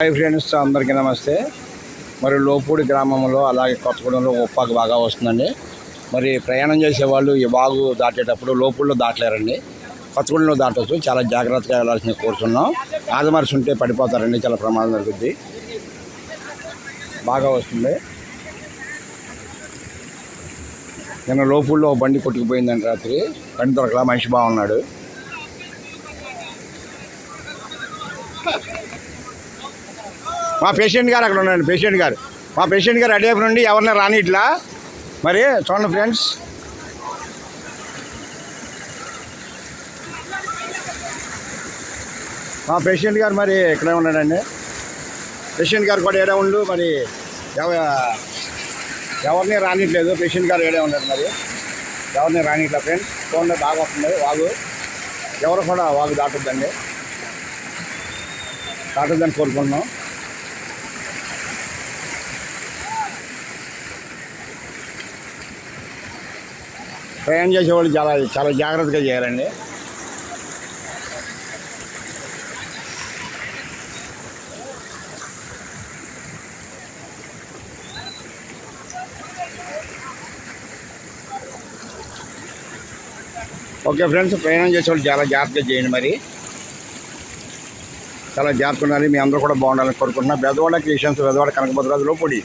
Hi friends, అందరికీ నమస్తే. మరి లోపూడి గ్రామంలో అలాగే కొత్తగూడెంలో ఉప్పాకు బాగా వస్తుందండి. మరి ప్రయాణం చేసేవాళ్ళు ఈ వాగు దాటేటప్పుడు లోపూడిలో దాటలేరండి, కొత్తగూడెంలో దాటవచ్చు. చాలా జాగ్రత్తగా వెళ్ళాల్సింది కోరుతున్నాం. ఆదమర్చి ఉంటే పడిపోతారండి, చాలా ప్రమాదం జరుగుద్ది. బాగా వస్తుంది. నిన్న లోపూడిలో బండి కొట్టుకుపోయిందండి రాత్రి. బండి దొరకలా, మనిషి బాగున్నాడు. మా పేషెంట్ గారు అక్కడ ఉన్నాడు. మా పేషెంట్ గారు అడేపు నుండి ఎవరిని రాని ఇట్లా. మరి చూడండి ఫ్రెండ్స్, మా పేషెంట్ గారు మరి ఇక్కడే ఉన్నాడండి. పేషెంట్ గారు కూడా ఏడే ఉండు. మరి ఎవరిని రానిట్లేదు. పేషెంట్ గారు ఏడే ఉన్నాడు. మరి ఎవరిని రానిట్లేదు ఫ్రెండ్స్. చూడండి, బాగా వస్తుంది వాగు. ఎవరు కూడా వాగు దాటొద్దని కోరుకుంటున్నాం. ప్రయాణం చేసేవాళ్ళు చాలా జాగ్రత్తగా చేయాలండి. ఓకే ఫ్రెండ్స్, ప్రయాణం చేసేవాళ్ళు చాలా జాగ్రత్తగా చేయండి. మరి చాలా జాగ్రత్త ఉండాలి. మీ అందరూ కూడా బాగుండాలని కోరుకుంటున్నా. బెదవాడ క్రియేషన్స్, బెదవాడ కనకభద్రరాజు లోపూడి.